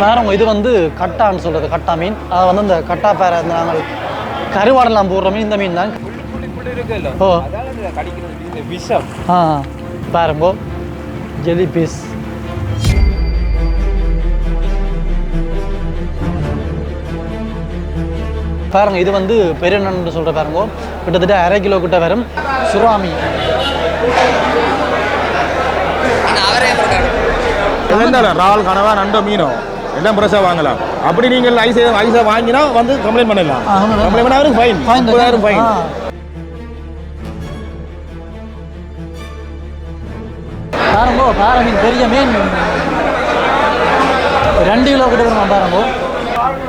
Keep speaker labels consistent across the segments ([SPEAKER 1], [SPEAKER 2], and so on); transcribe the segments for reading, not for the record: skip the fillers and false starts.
[SPEAKER 1] வேறவங்க இது வந்து கட்டான்னு சொல்கிறது, கட்டா மீன். அதை வந்து இந்த கட்டா பேரை நாங்கள் கருவாடெல்லாம் போடுற மீன் இந்த மீன் தான். ஓ பாருங்கோ ஜெலி பீஸ். பாருங்க இது வந்து பெரிய நண்டு சொல்கிற பாருங்கோ, கிட்டத்தட்ட 1/2 கிலோ கிட்ட வரும் சுறாமி.
[SPEAKER 2] ரால் கனவா நண்டோ மீனோ எல்லாம் பிரஷா வாங்கலாம். அப்படி நீங்கள் ஐஸை வாங்கினா வந்து கம்ப்ளைண்ட் பண்ணலாம். கம்ப்ளைண்ட் பண்ணாலும் ஃபைன், 50,000 ஃபைன்.
[SPEAKER 1] பாருங்கோ பாறை மீன், பெரிய மீன் 2 கிலோ கிட்ட வருமா பாருங்கோ.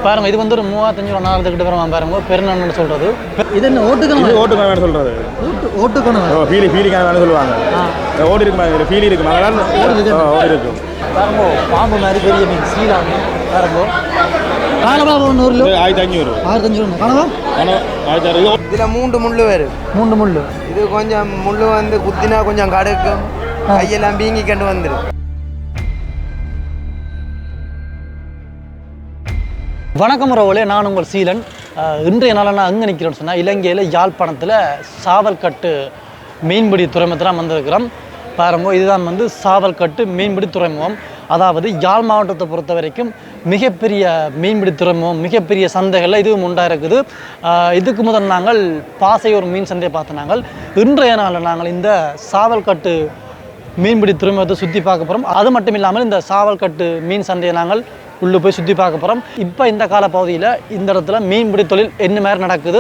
[SPEAKER 1] பாருங்க இது வந்து ஒரு 3500 400 கிட்ட வருமா பாருங்க, பெருநன்னு சொல்றது. இது என்ன ஓட்டுக்கணும்?
[SPEAKER 2] ஓட்டுக்கணும் சொல்றது.
[SPEAKER 1] ஓட்டுக்கணும்
[SPEAKER 2] ஃபீலிக்கான சொல்லுவாங்க. ஓடி இருக்கு, ஃபீலி இருக்கு, ஓடி இருக்கும்.
[SPEAKER 1] பாருங்கோ பாம்பு மாதிரி பெரிய மீன் சீலா மீன். பாருங்கோ காணவா 1500 காணவா
[SPEAKER 2] 1600.
[SPEAKER 3] இதுல 3 முள்ளு வரும்.
[SPEAKER 1] 3 முள்ளு.
[SPEAKER 3] இது கொஞ்சம் முள்ளு வந்து குத்தினா கொஞ்சம் கடுக்கும், கையெல்லாம் வீங்கி கண்டு வந்துடும்.
[SPEAKER 1] வணக்கம் உறவுகளே, நான் உங்கள் சீலன். இன்றைய நாளில் நான் எங்கே நிற்கிறேன்னு சொன்னால், இலங்கையில் யாழ்ப்பாணத்தில் சாவல்கட்டு மீன்பிடி துறைமுகத்தில் வந்திருக்கிறோம். பாருங்க இதுதான் வந்து சாவல்கட்டு மீன்பிடி துறைமுகம். அதாவது யாழ் மாவட்டத்தை பொறுத்த வரைக்கும் மிகப்பெரிய மீன்பிடி துறைமுகம், மிகப்பெரிய சந்தைகளில் இதுவும் உண்டாயிருக்குது. இதுக்கு முதல் நாங்கள் பாசையூர் மீன் சந்தையை பார்த்து நாங்கள் இன்றைய நாளில் நாங்கள் இந்த சாவல்கட்டு மீன்பிடி துறைமுகத்தை சுற்றி பார்க்க போகிறோம். அது மட்டும் இல்லாமல் இந்த சாவல்கட்டு மீன் சந்தையை நாங்கள் உள்ளே போய் சுற்றி பார்க்க போகிறோம். இப்போ இந்த கால பகுதியில் இந்த இடத்துல மீன்பிடி தொழில் என்ன மாதிரி நடக்குது,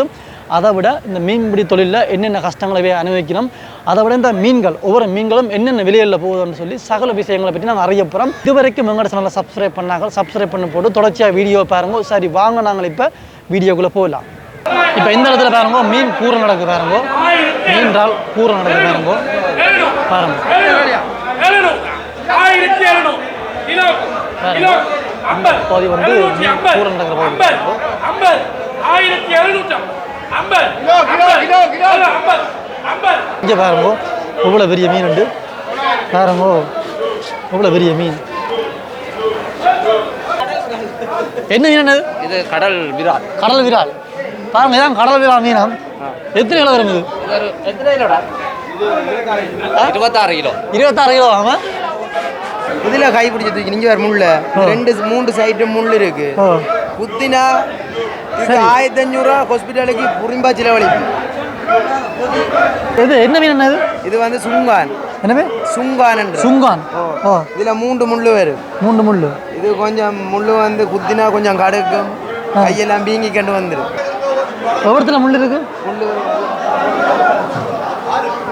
[SPEAKER 1] அதை விட இந்த மீன்பிடி தொழிலில் என்னென்ன கஷ்டங்களை அனுபவிக்கணும், அதை விட இந்த மீன்கள் ஒவ்வொரு மீன்களும் என்னென்ன விலையில் போகுதுன்னு சொல்லி சகல விஷயங்களை பற்றி நாங்கள் அறிய போகிறோம். இதுவரைக்கும் எங்களோட சேனலை சப்ஸ்கிரைப் பண்ணாங்க, சப்ஸ்கிரைப் பண்ணி போட்டு தொடர்ச்சியாக வீடியோ பாருங்க. சரி வாங்க நாங்கள் இப்போ வீடியோக்குள்ளே போகலாம். இப்போ இந்த இடத்துல பாருங்க மீன் கூரை நடக்குது. பாருங்க மீன் ரால் கூரை நடக்குது. பாருங்க பாருங்க பகுதி வந்து மீன் கூரை நடக்கிற பகுதி. இங்கே பாருங்க எவ்வளோ பெரிய மீன் உண்டு. பாருங்க எவ்வளோ பெரிய மீன். என்ன மீன் என்னது?
[SPEAKER 4] இது கடல் விரால்.
[SPEAKER 1] கடல் விரால். பாருங்க இதான் கடல் விரால் மீனா. எத்தனை கிலோ வரும் இது?
[SPEAKER 4] எத்தனை கிலோடா? 26 கிலோ.
[SPEAKER 1] 26 கிலோ. ஆமாம்.
[SPEAKER 3] இதுல கை பிடிச்சி தூக்கி நீங்க வேற முள்ள 2-3 சைடு முள் இருக்கு. குத்தினா இது 1500 ஹாஸ்பிட்டலுக்கு புரிம்பா செலவழிக்கும்.
[SPEAKER 1] இது என்ன மீன் என்னது?
[SPEAKER 3] இது வந்து சுங்கான்.
[SPEAKER 1] என்னவே?
[SPEAKER 3] சுங்கான்.
[SPEAKER 1] சுங்கான். ஓ
[SPEAKER 3] இதுல 3 முள்ளு வரும்.
[SPEAKER 1] 3 முள்ளு.
[SPEAKER 3] இது கொஞ்சம் முள்ளு வந்து குத்தினா கொஞ்சம் கடுக்கும், கையெல்லாம் வீங்கி கண்டு வந்துடும்.
[SPEAKER 1] ஒவ்வொருத்தர முள்ளு இருக்கு.
[SPEAKER 3] முள்ளு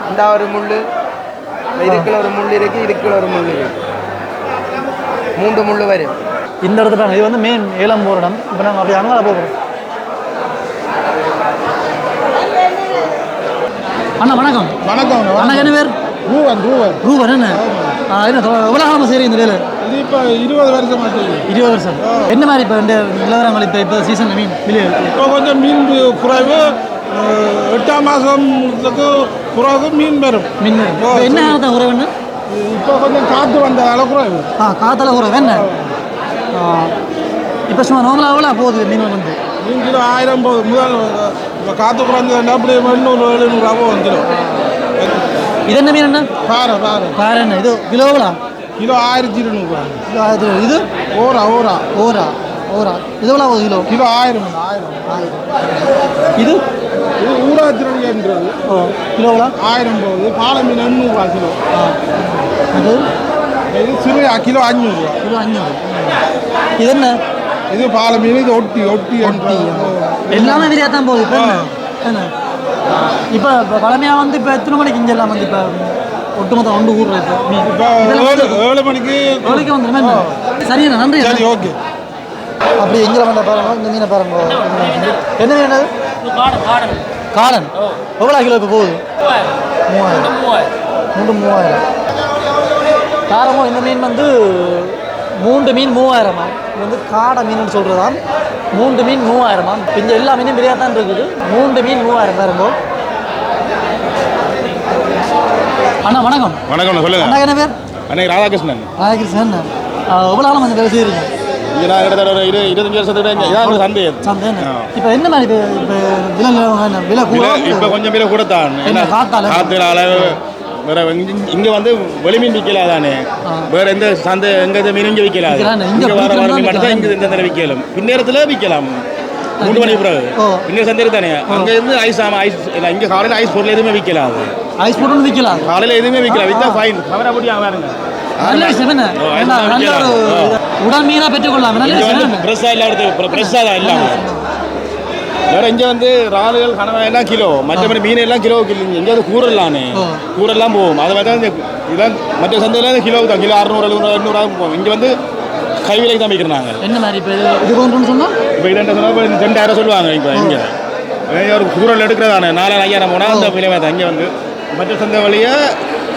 [SPEAKER 3] இந்த ஒரு முள்ளு, இதுக்குள்ள ஒரு முள்ளு இருக்கு, இதுக்குள்ள ஒரு முள்ளு இருக்கு. 3 முள்ளு வரும்.
[SPEAKER 1] இந்த இடத்துல இது வந்து மெயின் ஏலம் போகிற இடம். இப்போ நாங்கள் அப்படி அங்கே போகிறோம். அண்ணா வணக்கம்.
[SPEAKER 2] வணக்கம்.
[SPEAKER 1] அண்ணா என்ன பேர்?
[SPEAKER 2] ரூவன்.
[SPEAKER 1] ரூவன். என்ன என்ன எவ்வளோ காலமாக சரி இந்த வேலை?
[SPEAKER 2] இது இப்போ 20 வருஷம் ஆச்சு.
[SPEAKER 1] 20 வருஷம். என்ன மாதிரி இப்போ இந்த நிலவரங்கள் இப்போ சீசன் மீன் விலை?
[SPEAKER 2] இப்போ கொஞ்சம் மீன் குறைவு. 8ஆம் மாதத்துக்கு பிறகு மீன் வரும்.
[SPEAKER 1] மீன் என்ன காலத்தான் குறைவுன்னு?
[SPEAKER 2] இப்போ கொஞ்சம் காற்று வந்ததால குறைவு.
[SPEAKER 1] காத்தால குறைவு என்ன? இப்போ சும்மா நார்மலாக எவ்வளோ போகுது மீன் வந்து?
[SPEAKER 2] மீன் கிலோ 1000 போகுது. முதல் இப்போ காற்று குறைஞ்சதுன்னா அப்படி 800-700 வந்துடும்.
[SPEAKER 1] இது என்ன மீன்? என்ன
[SPEAKER 2] பாறை.
[SPEAKER 1] பாறை. என்ன இது கிலோ எவ்வளோ?
[SPEAKER 2] கிலோ 1200.
[SPEAKER 1] கிலோ 1000. இது
[SPEAKER 2] ஓரா.
[SPEAKER 1] இது எவ்வளோ போகுது கிலோ?
[SPEAKER 2] கிலோ 1000.
[SPEAKER 1] இது
[SPEAKER 2] ஊராத்திரன்றது.
[SPEAKER 1] கிலோ எவ்வளோ?
[SPEAKER 2] 1000 போகுது. பாலை மீன் 800 கிலோ.
[SPEAKER 1] அது
[SPEAKER 2] இது சிறு கிலோ 500.
[SPEAKER 1] கிலோ 500. இது என்ன?
[SPEAKER 2] இது பாலை மீன். இது ஒட்டி
[SPEAKER 1] எல்லாமே விலையாக தான் போகுது. இப்போ என்ன இப்போ பழமையாக வந்து இப்போ எத்தனை மணிக்கு இங்கே எல்லாம் வந்து இப்போ ஒட்டுமொத்தம் வந்து ஊரில் இப்போ
[SPEAKER 2] 7 மணிக்கு
[SPEAKER 1] வந்துடுமே. சரிண்ணா, நன்றி.
[SPEAKER 2] சரி, ஓகே.
[SPEAKER 1] அப்படி எங்கே வந்த பாருங்க, இந்த மீனை பாருங்க. என்ன மீன்? காடன். எவ்வளோ கிலோ இப்போ போகுது? 3000. காரமோ இந்த மீன் வந்து 3 மீன் 3000. இது வந்து காடை மீன் சொல்கிறதா. 3 மீன் 3000. இங்கே எல்லா மீனும் விலையாக தான் இருக்குது. 3 மீன் 3000 பாருங்க. அண்ணா வணக்கம்.
[SPEAKER 2] வணக்கம். சொல்லுங்க.
[SPEAKER 1] அண்ணா என்ன பேர்?
[SPEAKER 2] அன்னைக்கு ராதாகிருஷ்ணன்.
[SPEAKER 1] ராதாகிருஷ்ணன். எவ்வளோ காலம் அந்த வேலை செய்கிறீங்க?
[SPEAKER 2] இங்கே நான் கிட்டத்தட்ட ஒரு 25 வருஷத்துக்கு இதான் சந்தை.
[SPEAKER 1] இப்போ என்ன மாதிரி இப்போ விலை கூட
[SPEAKER 2] இப்போ கொஞ்சம் விலை கூடத்தான். காற்றுனால வேற இங்கே வந்து வெளிமீன் விற்கலாம் தானே, வேற எந்த சந்தை எங்கே மீன் இங்கே விற்கலாம். இங்கே வர மீன் மட்டும் தான் இங்கே இந்த தடவை விற்கலாம். பின்னேரத்தில் விற்கலாம் 3 மணிக்கு பிறகு பின்னர் சந்தை தானே. அங்கே இருந்து ஐஸ் இல்லை இங்கே காலையில் ஐஸ் பொருள் எதுவுமே விற்கலாம்.
[SPEAKER 1] ஐஸ் பொருள் விற்கலாம்
[SPEAKER 2] காலையில் எதுவுமே விற்கலாம். வித்தா ஃபைன் கவரா போட்டி பாருங்க.
[SPEAKER 1] உடல் மீனா பெற்றுக்கொள்ளலாம்.
[SPEAKER 2] ஃப்ரெஷ்ஷாக இல்லாத ஃப்ரெஷ்ஷாக தான் இல்லாமல் வேற இங்கே வந்து இறாலுகள் கனவா எல்லாம் கிலோ, மற்றபடி மீன் எல்லாம் கிலோ இங்கே வந்து கூரெல்லானே கூரெல்லாம் போகும். அது மாதிரி தான் இதெல்லாம் மற்ற சந்தையில் கிலோவுக்கு தான் கிலோ 600 700 800 போகும். இங்கே வந்து கைவிலைக்கு தான் விற்கிறாங்க.
[SPEAKER 1] என்ன மாதிரி இப்போ இது கொண்டு சொன்னால்
[SPEAKER 2] இப்போ இது சொன்னால் இப்போ 2000 சொல்லுவாங்க. இப்போ இங்கே ஒரு கூரல் எடுக்கிறதானே 4000 போனால் அந்த விலை தான். இங்கே வந்து மற்ற சந்தை வழியாக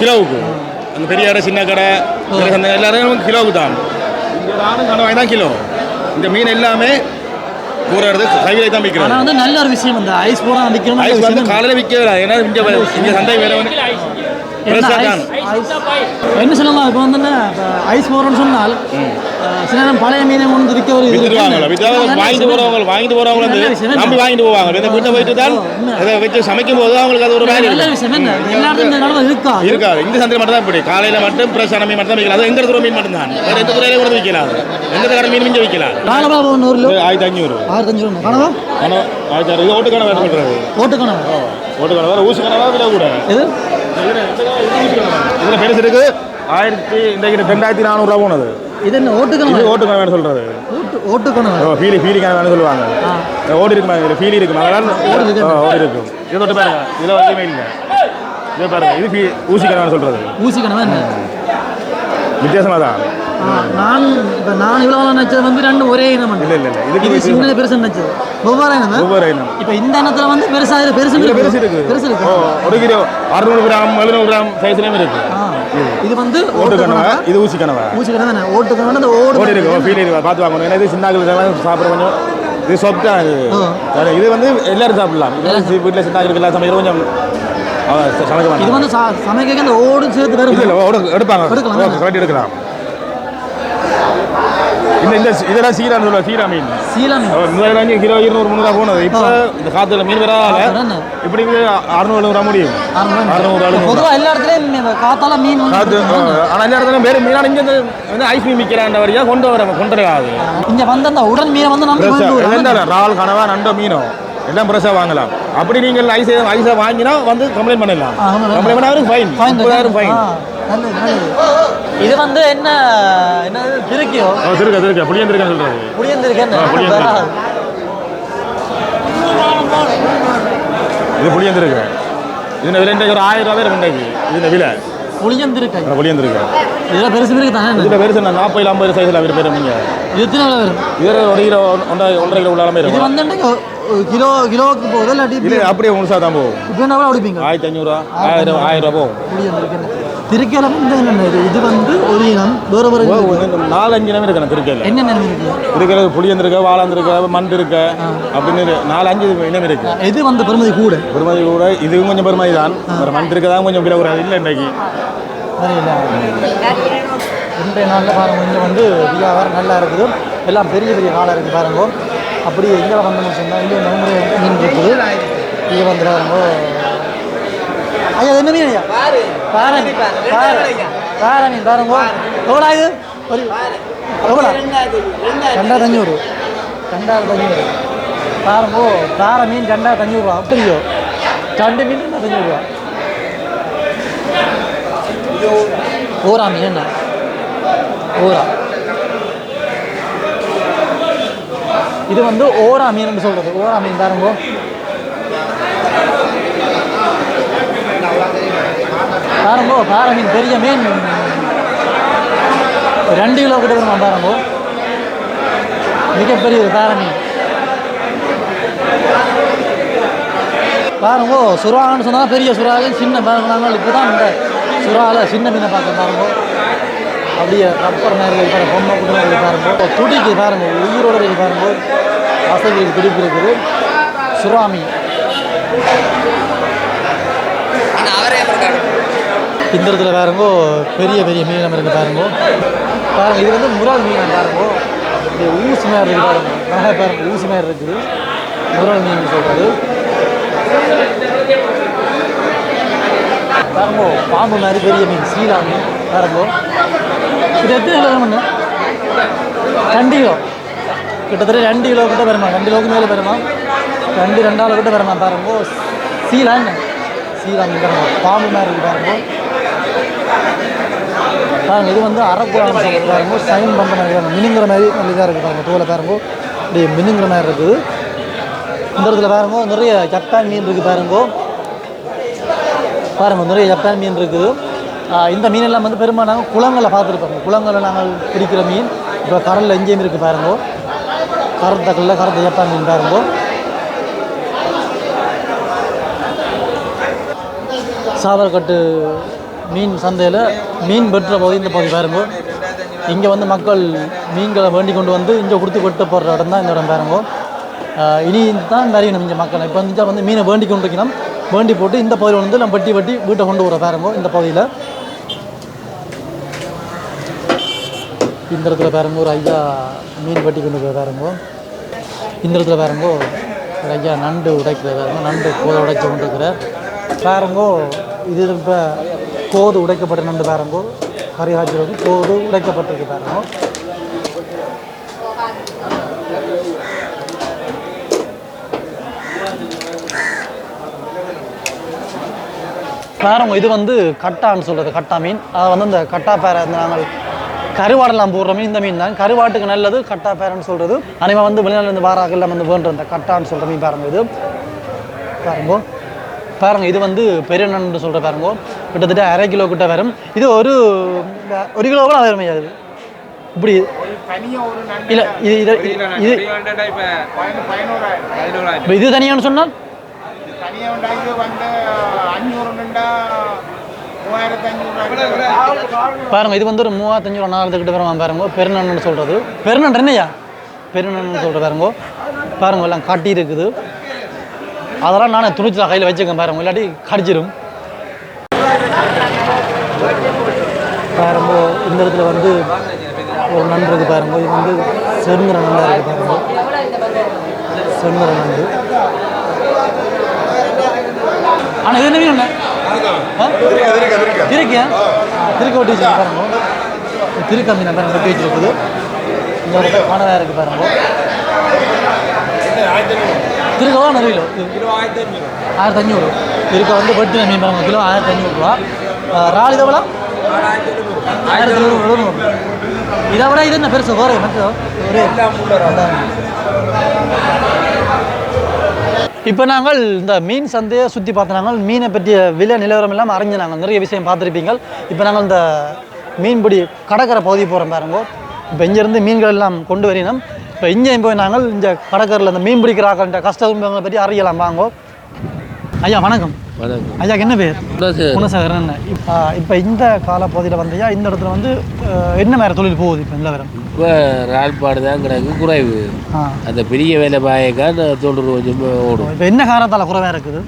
[SPEAKER 2] கிலோவுக்கு அந்த பெரிய கடை சின்ன கடை சந்தை எல்லாரும் கிலோவுக்கு தான். இங்கே நானும் கனவாய் தான் கிலோ. இந்த மீன் எல்லாமே கூறது கைவிலை தான் விற்கிறோம்.
[SPEAKER 1] ஆனால் வந்து நல்ல ஒரு விஷயம் இந்த ஐஸ் போட விற்கிறோம்.
[SPEAKER 2] ஐஸ் வந்து காலையில் விற்கல. ஏன்னா இங்கே சந்தை வேற
[SPEAKER 1] என்ன சொல்லலாம். இப்போ வந்து ஐஸ் போடுறோன்னு சொன்னால் சில நேரம் பழைய மீனை கொண்டு விற்க ஒரு
[SPEAKER 2] வாங்கிட்டு போறவங்க வந்து நம்பி வாங்கிட்டு போவாங்க. இந்த வீட்டை போயிட்டு தான் அதை வச்சு சமைக்கும் போது அவங்களுக்கு அது ஒரு
[SPEAKER 1] நல்ல விஷயம். என்ன எல்லாரும்
[SPEAKER 2] இருக்காது. இந்த சந்தை மட்டும் தான் இப்படி காலையில் மட்டும் ஃப்ரெஷ்ஷான மீன் மட்டும் தான் விற்கலாம். அது எங்க தூரம் மீன் மட்டும் தான். வேற எந்த துறையில கூட விற்கலாம். எந்த கடை மீன் இங்கே விற்கலாம்.
[SPEAKER 1] 1500 கனவா
[SPEAKER 2] 1600 இது ஓட்டு கனவா சொல்றது.
[SPEAKER 1] ஓட்டு கனவா
[SPEAKER 2] வேற ஊசி கனவா விலை கூட. இதுல பெருசு இருக்கு 2400 போனது.
[SPEAKER 1] இது என்ன ஓட்டு
[SPEAKER 2] கனவா சொல்றது.
[SPEAKER 1] ஓட்டு கனவா
[SPEAKER 2] ஃபீலி கனவான்னு சொல்லுவாங்க. ஓடி இருக்குமா இதுல ஃபீலி இருக்குமா ஓடி இருக்கும். இது தொட்டு பாருங்க. இதுல ஒன்றுமே இல்லை. இதை பாருங்க. இது ஊசி கனவான்னு சொல்றது.
[SPEAKER 1] ஊசி கனவா என்ன
[SPEAKER 2] வித்தியாசமா தான்.
[SPEAKER 1] நான் இவ்வளோ நினைச்சது வந்து ரெண்டு ஒரே இனம்.
[SPEAKER 2] இல்லை
[SPEAKER 1] இது சின்ன பெருசு நினைச்சது ஒவ்வொரு இனம். இப்போ இந்த இனத்துல வந்து பெருசு இருக்கு.
[SPEAKER 2] 1 கிலோ 600 கிராம் 700 கிராம் சைஸ்லயும் இருக்கு.
[SPEAKER 1] இது வந்து
[SPEAKER 2] ஓட்டு கனவா, இது ஊசி கனவா.
[SPEAKER 1] தானே ஓட்டு கனவா. அந்த ஓடி
[SPEAKER 2] இருக்கு ஃபீல் இருக்கு. பார்த்து வாங்கணும். ஏன்னா இது சின்னாக்கள் சாப்பிட்ற கொஞ்சம் இது சொத்தா. இது வந்து எல்லாரும் சாப்பிடலாம். வீட்டில் சின்னாக்களுக்கு எல்லாம் சமைக்கிற கொஞ்சம் சமைக்க.
[SPEAKER 1] இது வந்து சமைக்க அந்த ஓடு சேர்த்து வேறு
[SPEAKER 2] எடுப்பாங்க. எடுக்கலாம். இதெல்லாம் சீரான்னு சொல்லுவாங்க. சீரா மீன் முதல்ல கிலோ 200-300 போனது. இப்போ இந்த காத்துல மீன் வரால இப்படி 600-700 முடியும்.
[SPEAKER 1] 600 எல்லா இடத்துலயும் காத்தால மீன்
[SPEAKER 2] காத்து. ஆனால் எல்லா இடத்துலையும் வேறு மீனான இங்கே வந்து ஐஸ் மீன் விற்கிறான்ற வழியாக கொண்டு வராது.
[SPEAKER 1] இங்கே வந்து அந்த உடன் மீனை வந்து நம்ம
[SPEAKER 2] இறால் கனவா நண்டோ மீனோ எல்லாம் ஃப்ரெஷ்ஷாக வாங்கலாம். அப்படி நீங்கள் ஐஸை வாங்கினா வந்து கம்ப்ளைண்ட் பண்ணலாம். கம்ப்ளைண்ட் பண்ண அவருக்கு ஃபைன் 30,000 ஃபைன்.
[SPEAKER 1] இது வந்து என்ன திருக்கியோ
[SPEAKER 2] திருக்க புளியந்திருக்கான்னு சொல்றது. இது புளியந்திருக்கு. இது விலை ஒரு 1000 ரூபாய் இருக்கு. இது விலை
[SPEAKER 1] புளியந்திருக்கு.
[SPEAKER 2] இதில்
[SPEAKER 1] பெருசு இருக்கு தானே.
[SPEAKER 2] இதில் பெருசு 40-50 சைஸில் பேர் நீங்கள்.
[SPEAKER 1] இது எத்தனை வரும்?
[SPEAKER 2] இது 1 கிலோ 1.5 கிலோ உள்ளாமே
[SPEAKER 1] இது வந்து கிலோவுக்கு போகுது இல்லாட்டி
[SPEAKER 2] இல்லை அப்படியே முழுசாக தான் போகும்.
[SPEAKER 1] இப்போ என்ன அடிப்பீங்க?
[SPEAKER 2] 1500 1000 ரூபா போகும்.
[SPEAKER 1] திருக்கையில இது வந்து ஒரு இனம் வேறு
[SPEAKER 2] 4-5 இனம் இருக்கு. திருக்கையில்
[SPEAKER 1] என்னென்ன இருக்கு?
[SPEAKER 2] திருக்கையில் புளியந்திருக்க, வாழந்திருக்க, மண் இருக்க அப்படின்னு 4-5 இனம் இருக்கு.
[SPEAKER 1] இது வந்து பெருமதி கூட.
[SPEAKER 2] இதுவும் கொஞ்சம் பெருமதி தான். மண் இருக்க தான் கொஞ்சம் விலை கூடாது. இல்லை இன்றைக்கு
[SPEAKER 1] இன்றைய நாளில் பாருங்கள் இங்கே வந்து வியாபாரம் நல்லா இருக்குது. எல்லாம் பெரிய பெரிய காலம் இருக்குது பாருங்க. அப்படி எங்கே வந்தோம்னு சொன்னால் இங்கே நடைமுறை மீன் இருக்குது. இங்கே வந்து பாருங்க. ஐயா என்ன மீன் ஐயா? பாறை மீன் பாருங்க. எவ்வளோ இது? ஒரு எவ்வளோ? 2500 பாருங்க. பாறை மீன் 2500 ரூபா. அப்படியோ 2 மீன் 2500 ரூபா. ஓரா மீன் என்ன? ஓரா. இது வந்து ஓரா மீன் சொல்றது. ஓரா மீன் பாருங்க. பாறை மீன் பெரிய மீன் 2 கிலோ கிட்ட வருமா பாருங்க. மிகப்பெரிய பாறை மீன் பாருங்க. சுறான்னு சொன்னால் பெரிய சுறாவில் சின்ன பாருங்க. நாங்கள் இப்போ தான் இந்த சுறாவில் சின்ன மீனை பார்க்க பாருங்க. அப்படியே ரப்பர் நேரில் பாருங்க. பொம்மை குடும்பம் பாருங்க. துடிக்கு பாருங்க. உயிரோட இருக்கு பாருங்க. அசைவில் துடிப்பு இருக்குது. சுறா மீன் இந்த இடத்துல பாருங்க. பெரிய பெரிய மீனம் இருக்குது பாருங்க. இது வந்து முறால் மீன் பாருங்க. இந்த ஊசி மாதிரி இருக்குது பாருங்க, நிறைய பாருங்க ஊசி மாதிரி இருக்குது. முரல் மீன் சொல்கிறது பாருங்கோ, பாம்பு மாதிரி பெரிய மீன் சீலா மீன் பாருங்கோ. இது எத்தனை கிலோ மண்ணு? 2 கிலோ, கிட்டத்தட்ட 2 கிலோ கிட்ட வருமா, 2 கிலோவுக்கு மேலே வருமா, 2.5 கிட்ட வருமா பாருங்கோ. சீலா என்ன சீலா மீன் பாருங்க, பாம்பு மாதிரி இருக்குது பாருங்கோ. பாருங்க இது வந்து அரக்குழான்னு சொல்கிறது பாருங்க, சைன் பண்ணுற மாதிரி பாருங்க, மினுங்கிற மாதிரி இதாக இருக்குது பாருங்க, தோலை பாருங்க இப்படி மினுங்கிற மாதிரி இருக்குது. இந்த இடத்துல பாருங்க நிறைய ஜப்பான் மீன் இருக்குது பாருங்கோ. பாருங்க நிறைய ஜப்பான் மீன் இருக்குது. இந்த மீனெல்லாம் வந்து பெரும்பாலும் நாங்கள் குளங்களில் பார்த்துருப்பாங்க, குளங்களில் நாங்கள் பிடிக்கிற மீன். இப்போ கடலில் எங்கேயும் இருக்குது பாருங்கோ, கருத்த கல்லில் கருத்த ஜப்பான் மீன் பாருங்கோ. சாவல்கட்டு மீன் சந்தையில் மீன் வெட்டுற பகுதி இந்த பகுதி பாருங்கோ. இங்கே வந்து மக்கள் மீன்களை வேண்டி கொண்டு வந்து இங்கே கொடுத்து வெட்ட போடுற இடம் தான் இந்த இடம் பாருங்கோ. இனி தான் வரையணும் இங்கே மக்கள். இப்போ வந்து மீனை வேண்டி கொண்டு வைக்கணும், வேண்டி போட்டு இந்த பகுதியில் வந்து நம்ம வெட்டி வெட்டி வீட்டை கொண்டு வர பாருங்கோ. இந்த பகுதியில் இந்த இடத்துல பாருங்க ஒரு ஐயா மீன் வெட்டி கொண்டு போய் பாருங்கோ. இந்த இடத்துல பாருங்கோ ஒரு ஐயா நண்டு உடைக்கிற பாருங்க, நண்டு கோதை உடைச்சி கொண்டு இருக்கிறார் பாருங்கோ. இது இப்போ கோது உடைக்கப்பட்ட நண்டு பாருங்கோ, கறி காய்ச்சலுக்கு கோது உடைக்கப்பட்டிருக்கு பாருங்கோ. பாருங்க இது வந்து கட்டான்னு சொல்கிறது, கட்டா மீன். அதை வந்து இந்த கட்டா பேரை நாங்கள் கருவாடெல்லாம் போடுற மீன் இந்த மீன் தான். கருவாட்டுக்கு நல்லது கட்டா பேரன்னு சொல்கிறது. அனைவன் வந்து வெளிநாட்டிலேருந்து வாராக்கெல்லாம் வந்து வேண்டுற இந்த கட்டான்னு சொல்கிற மீன் பாருங்க. இது பாருங்கோ பாருங்க இது வந்து பெரிய நண்டு சொல்கிற பாருங்க, கிட்டத்தட்ட 1/2 கிலோ கிட்ட வரும். இது ஒரு கிலோ கூட வரும் அது இப்படி இல்லை. இது இது இது இது தனியான்னு சொன்னால் பாருங்க இது வந்து ஒரு 3500 4000 கிட்ட வரும் பாருங்க. பெருநன்னு சொல்கிறது, பெருநண்டு என்னையா பெருநன்னு சொல்கிற பாருங்க. பாருங்க எல்லாம் காட்டி இருக்குது, அதெல்லாம் நானே துணிச்சல கையில் வச்சுக்கேன் பாருங்க, இல்லாட்டி கடிச்சிடும் பாருங்க. இந்த இடத்துல வந்து ஒரு நண்டு இருக்குது பாருங்க, இது வந்து செருங்குற நண்டாக இருக்குது பாருங்க, செருங்குற நண்டு. ஆனால் இது என்ன மீன் திருக்கியா திருக்க ஒட்டி வச்சு பாருங்க, திருக்க மீன் பாருங்க ஒட்டி வச்சுருக்குது. இந்த ஒரு பணம் இருக்குது பாருங்க, திருக்கவா நிறைய கிலோ 1500. திருக்க வந்து வெட்டின மீன் பாருங்க, கிலோ 1500 ரூபா. ரால் இதை விட 1700. இதை விட இது என்ன பெருசு வேறு மற்ற ஒரே. இப்போ நாங்கள் இந்த மீன் சந்தையை சுற்றி பார்த்து நாங்கள் மீனை பற்றிய விலை நிலவரம் எல்லாம் அறிஞ்சு நாங்கள் நிறைய விஷயம் பார்த்துருப்பீங்க. இப்போ நாங்கள் இந்த மீன்பிடி கடற்கரை பகுதி போகிறோம் பாருங்க. இப்போ இங்கேருந்து மீன்கள் எல்லாம் கொண்டு வரணும். இப்போ இங்கேயும் போய் நாங்கள் இந்த கடற்கரையில் இந்த மீன் பிடிக்கிறாங்க கஷ்டங்களை பற்றி அறியலாம் வாங்கோ. ஐயா வணக்கம். ஐயாக்கு என்ன பேர்? குணசேகரன். இப்போ இந்த காலப்பகுதியில் வந்தையா இந்த இடத்துல வந்து என்ன மாதிரி தொழில் போகுது இப்போ இந்த வரம்?
[SPEAKER 5] இப்போ ரால்பாடு தான் கிடக்கு குறைவு. அந்த பெரிய வேலை பாயக்கா தொழில் கொஞ்சம் ஓடும்.
[SPEAKER 1] இப்போ என்ன காரணத்தால் குறைவாக இருக்குது?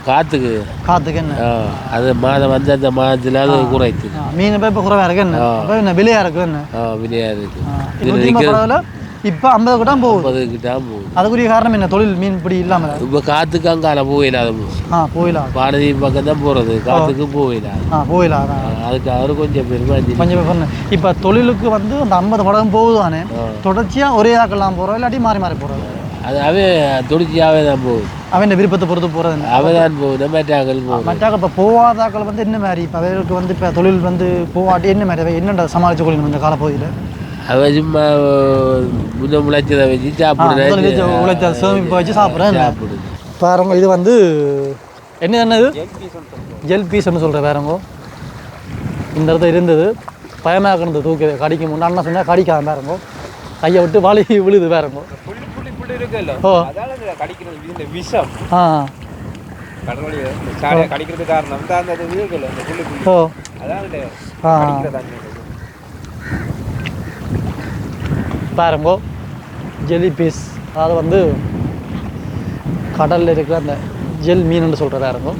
[SPEAKER 5] காற்றுக்கு என்ன அது மாதம் வந்து அந்த மாதத்தில் அது குறைத்து
[SPEAKER 1] மீன் இப்போ குறைவாக இருக்கு. என்ன விலையாக இருக்குது? என்ன
[SPEAKER 5] விலையாக இருக்குது.
[SPEAKER 1] இப்போ 50 கிட்டாம் போகுது.
[SPEAKER 5] 50 கிட்டாம் போகுது.
[SPEAKER 1] அதுக்குரிய காரணம் என்ன? தொழில் மீன் பிடி இல்லாமல்
[SPEAKER 5] இப்போ காற்றுக்கு அங்கால போயிடாது.
[SPEAKER 1] போயிடலாம்.
[SPEAKER 5] பாரதி பக்கம் தான் போகிறது, காற்றுக்கு போயிடாது.
[SPEAKER 1] போயிடலாம்.
[SPEAKER 5] அதுக்கு அவர் கொஞ்சம் பேர்
[SPEAKER 1] கொஞ்சம் பேர். இப்போ தொழிலுக்கு வந்து அந்த 50 படகும் போகுதானே, தொடர்ச்சியாக ஒரே ஆக்கெல்லாம் போகிறோம் இல்லாட்டி மாறி மாறி போகிறது?
[SPEAKER 5] அது அவன் தொடர்ச்சியாகவே தான் போகுது.
[SPEAKER 1] அவன் விருப்பத்தை பொறுத்து போகிறது.
[SPEAKER 5] அவன் தான் போகுது. மற்றாக்கள்
[SPEAKER 1] இப்போ போகாதாக்கள் வந்து என்ன மாதிரி இப்போ அவருக்கு வந்து இப்போ தொழில் வந்து போகாட்டி என்ன மாதிரி என்னென்ன சமாளித்து கொள்ளணும் இந்த காலப்பகுதியில்?
[SPEAKER 5] அவன் சும்மா முளைச்சதை வச்சு
[SPEAKER 1] சாப்பிடுறேன், சேமிப்பு வச்சு சாப்பிட்றேன். பாருங்க இது வந்து என்னது ஜெல் பீஸ்ன்னு சொல்கிற பாருங்க. இந்த இடத்துல இருந்தது பயமாக இருந்தது, தூக்க கடிக்கும் முன்னே அண்ணா சொன்னால் கடிக்காம பாருங்க, கையை விட்டு வலி விழுது பாருங்க. பாருங்கோ ஜெல்லி பீஸ், அது வந்து கடலில் இருக்கிற அந்த ஜெல் மீன் சொல்கிற பாருங்கோ.